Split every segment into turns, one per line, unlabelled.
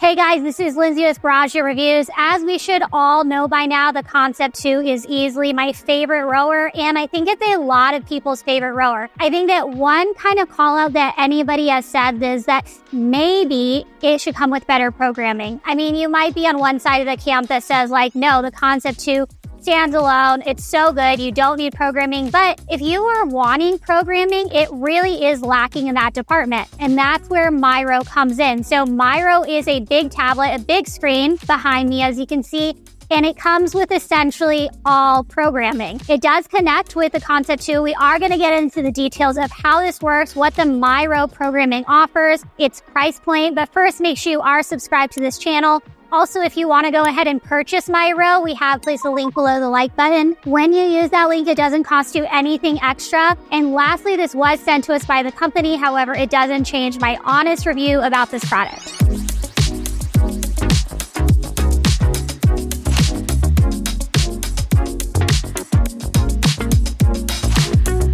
Hey guys, this is Lindsay with Garage Your Reviews. As we should all know by now, the Concept2 is easily my favorite rower, and I think it's a lot of people's favorite rower. I think that one kind of call out that anybody has said is that maybe it should come with better programming. I mean, you might be on one side of the camp that says like, no, the Concept2 stands alone. It's so good. You don't need programming. But if you are wanting programming, it really is lacking in that department. And that's where Myrow comes in. So Myrow is a big tablet, a big screen behind me, as you can see. And it comes with essentially all programming. It does connect with the Concept2. We are going to get into the details of how this works, what the Myrow programming offers, its price point. But first, make sure you are subscribed to this channel. Also, if you want to go ahead and purchase Myrow, we have placed a link below the like button. When you use that link, it doesn't cost you anything extra. And lastly, this was sent to us by the company. However, it doesn't change my honest review about this product.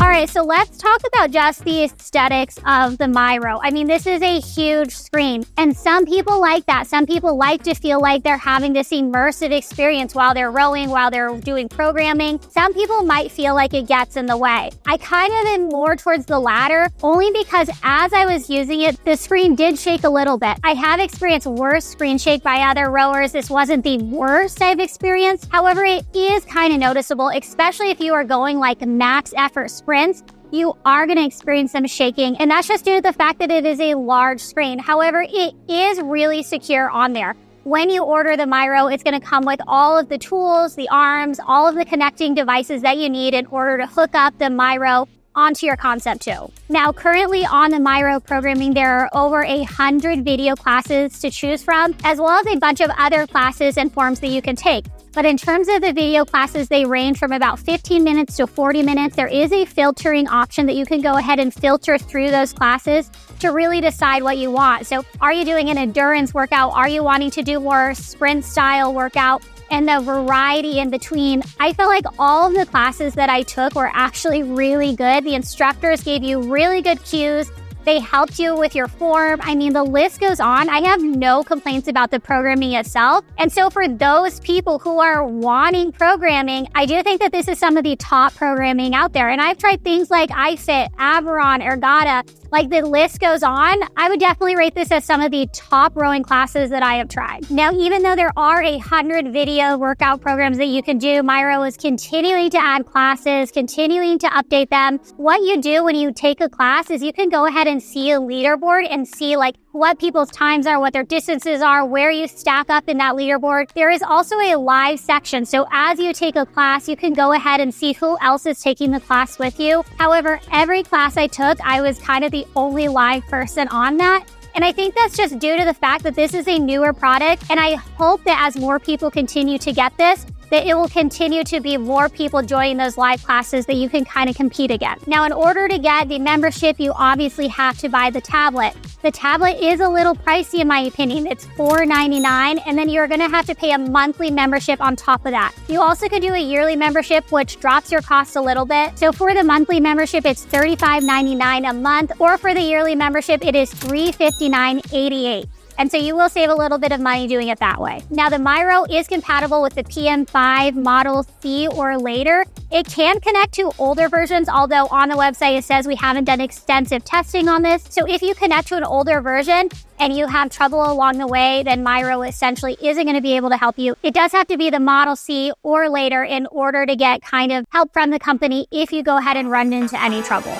Alright, so let's talk about just the aesthetics of the Myrow. I mean, this is a huge screen, and some people like that. Some people like to feel like they're having this immersive experience while they're rowing, while they're doing programming. Some people might feel like it gets in the way. I kind of am more towards the latter, only because as I was using it, the screen did shake a little bit. I have experienced worse screen shake by other rowers. This wasn't the worst I've experienced. However, it is kind of noticeable, especially if you are going like max effort sprints. You are going to experience some shaking, and that's just due to the fact that it is a large screen. However, it is really secure on there. When you order the Myrow, it's going to come with all of the tools, the arms, all of the connecting devices that you need in order to hook up the Myrow onto your Concept2. Now, currently on the Myrow programming, there are over 100 video classes to choose from, as well as a bunch of other classes and forms that you can take. But in terms of the video classes, they range from about 15 minutes to 40 minutes. There is a filtering option that you can go ahead and filter through those classes to really decide what you want. So are you doing an endurance workout? Are you wanting to do more sprint style workout? And the variety in between. I feel like all of the classes that I took were actually really good. The instructors gave you really good cues. They helped you with your form. I mean, the list goes on. I have no complaints about the programming itself. And so for those people who are wanting programming, I do think that this is some of the top programming out there. And I've tried things like iFit, Averon, Ergata, like the list goes on. I would definitely rate this as some of the top rowing classes that I have tried. Now, even though there are 100 video workout programs that you can do, Myrow is continuing to add classes, continuing to update them. What you do when you take a class is you can go ahead and see a leaderboard and see like what people's times are, what their distances are, where you stack up in that leaderboard. There is also a live section. So as you take a class, you can go ahead and see who else is taking the class with you. However, every class I took, I was kind of the only live person on that. And I think that's just due to the fact that this is a newer product. And I hope that as more people continue to get this, that it will continue to be more people joining those live classes that you can kind of compete against. Now, in order to get the membership, you obviously have to buy the tablet. The tablet is a little pricey in my opinion. It's $4.99, and then you're gonna have to pay a monthly membership on top of that. You also could do a yearly membership, which drops your cost a little bit. So for the monthly membership, it's $35.99 a month, or for the yearly membership, it is $359.88. And so you will save a little bit of money doing it that way. Now, the Myrow is compatible with the PM5 Model C or later. It can connect to older versions, although on the website it says we haven't done extensive testing on this. So if you connect to an older version and you have trouble along the way, then Myrow essentially isn't going to be able to help you. It does have to be the Model C or later in order to get kind of help from the company if you go ahead and run into any trouble.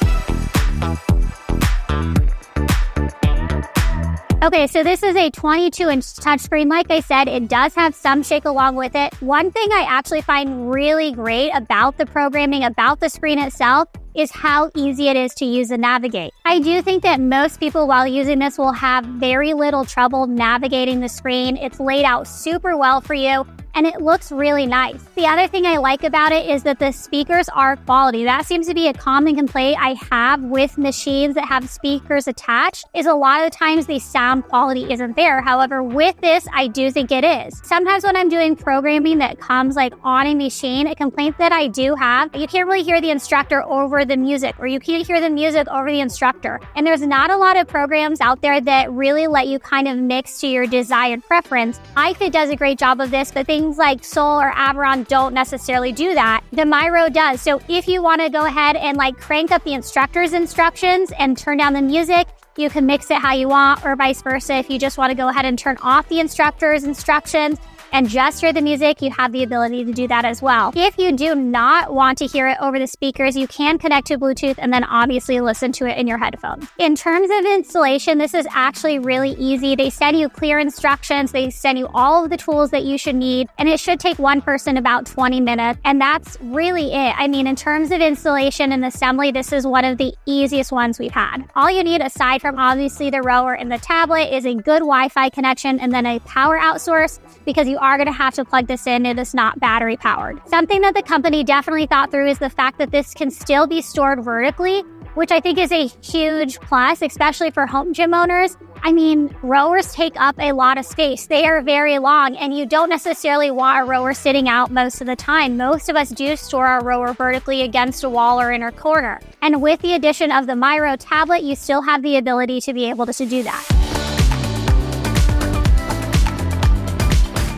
Okay, so this is a 22-inch touchscreen. Like I said, it does have some shake along with it. One thing I actually find really great about the programming, about the screen itself, is how easy it is to use and navigate. I do think that most people while using this will have very little trouble navigating the screen. It's laid out super well for you. and it looks really nice. The other thing I like about it is that the speakers are quality. That seems to be a common complaint I have with machines that have speakers attached, is a lot of the times the sound quality isn't there. However, with this, I do think it is. Sometimes when I'm doing programming that comes like on a machine, a complaint that I do have, you can't really hear the instructor over the music, or you can't hear the music over the instructor. And there's not a lot of programs out there that really let you kind of mix to your desired preference. iFit does a great job of this, but things like Soul or Averon don't necessarily do that. The Myrow does. So if you want to go ahead and like crank up the instructor's instructions and turn down the music, you can mix it how you want, or vice versa. If you just want to go ahead and turn off the instructor's instructions and just hear the music, you have the ability to do that as well. If you do not want to hear it over the speakers, you can connect to Bluetooth and then obviously listen to it in your headphones. In terms of installation, this is actually really easy. They send you clear instructions. They send you all of the tools that you should need, and it should take one person about 20 minutes. And that's really it. I mean, in terms of installation and assembly, this is one of the easiest ones we've had. All you need, aside from obviously the rower and the tablet, is a good Wi-Fi connection and then a power out source, because you are going to have to plug this in. It is not battery powered. Something that the company definitely thought through is the fact that this can still be stored vertically, which I think is a huge plus, especially for home gym owners. I mean, rowers take up a lot of space. They are very long, and you don't necessarily want a rower sitting out most of the time. Most of us do store our rower vertically against a wall or in a corner. And with the addition of the Myrow tablet, you still have the ability to be able to do that.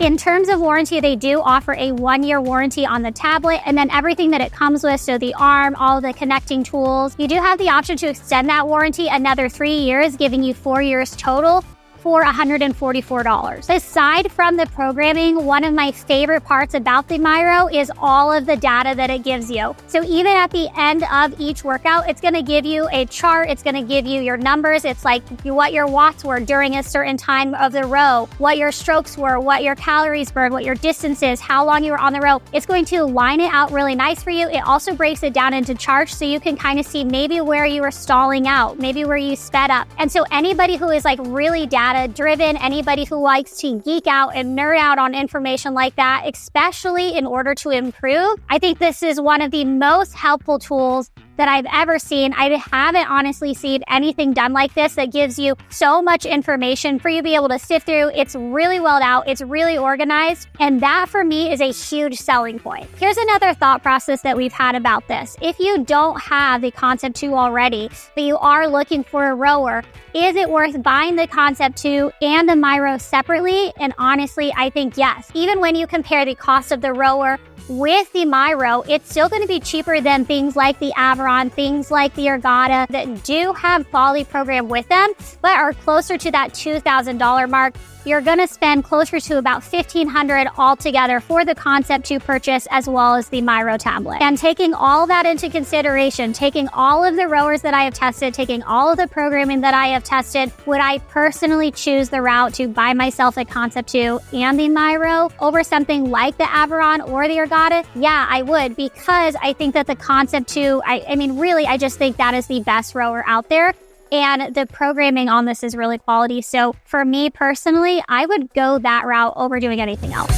In terms of warranty, they do offer a 1-year warranty on the tablet, and then everything that it comes with, so the arm, all the connecting tools. You do have the option to extend that warranty another 3 years, giving you 4 years total for $144. Aside from the programming, one of my favorite parts about the Myrow is all of the data that it gives you. So even at the end of each workout, it's going to give you a chart. It's going to give you your numbers. It's like what your watts were during a certain time of the row, what your strokes were, what your calories burned, what your distance is, how long you were on the row. It's going to line it out really nice for you. It also breaks it down into charts, so you can kind of see maybe where you were stalling out, maybe where you sped up. And so anybody who is like really data driven, anybody who likes to geek out and nerd out on information like that, especially in order to improve, I think this is one of the most helpful tools that I've ever seen. I haven't honestly seen anything done like this that gives you so much information for you to be able to sift through. It's really well out. It's really organized. And that for me is a huge selling point. Here's another thought process that we've had about this. If you don't have the Concept2 already, but you are looking for a rower, is it worth buying the Concept2 and the Myrow separately? And honestly, I think yes. Even when you compare the cost of the rower with the Myrow, it's still going to be cheaper than things like the Averon, things like the Ergata that do have quality program with them, but are closer to that $2,000 mark. You're going to spend closer to about $1,500 altogether for the Concept2 purchase, as well as the Myrow tablet. And taking all that into consideration, taking all of the rowers that I have tested, taking all of the programming that I have tested, would I personally choose the route to buy myself a Concept2 and the Myrow over something like the Averon or the Ergata? Yeah, I would, because I think that the Concept2, I mean, really, I just think that is the best rower out there. And the programming on this is really quality. So for me personally, I would go that route over doing anything else.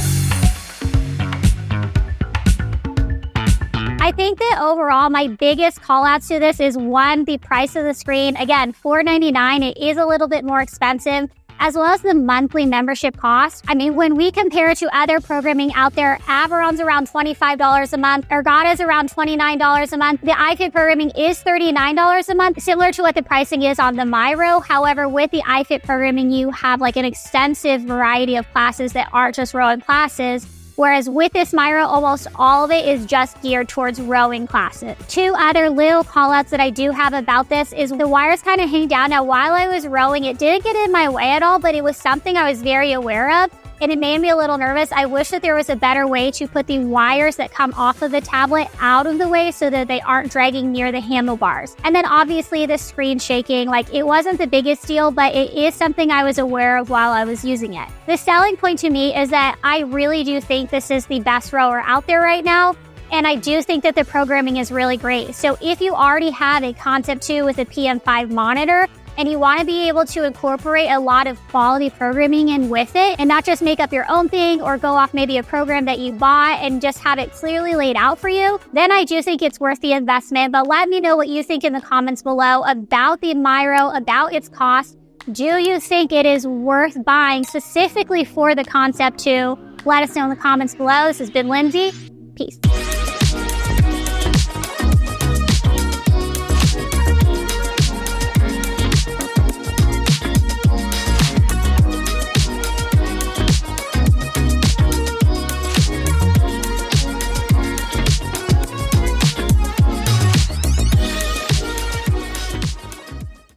I think that overall, my biggest call outs to this is one, the price of the screen. Again, $499, it is a little bit more expensive, as well as the monthly membership cost. I mean, when we compare it to other programming out there, Averon's around $25 a month, Ergata's around $29 a month. The iFit programming is $39 a month, similar to what the pricing is on the Myrow. However, with the iFit programming, you have like an extensive variety of classes that aren't just rowing classes. Whereas with this Myrow, almost all of it is just geared towards rowing classes. Two other little callouts that I do have about this is the wires kind of hang down. Now, while I was rowing, it didn't get in my way at all, but it was something I was very aware of, and it made me a little nervous. I wish that there was a better way to put the wires that come off of the tablet out of the way so that they aren't dragging near the handlebars. And then obviously the screen shaking, like it wasn't the biggest deal, but it is something I was aware of while I was using it. The selling point to me is that I really do think this is the best rower out there right now. And I do think that the programming is really great. So if you already have a Concept2 with a PM5 monitor, and you want to be able to incorporate a lot of quality programming in with it and not just make up your own thing or go off maybe a program that you bought and just have it clearly laid out for you, then I do think it's worth the investment. But let me know what you think in the comments below about the Myrow, about its cost. Do you think it is worth buying specifically for the Concept 2? Let us know in the comments below. This has been Lindsay. Peace.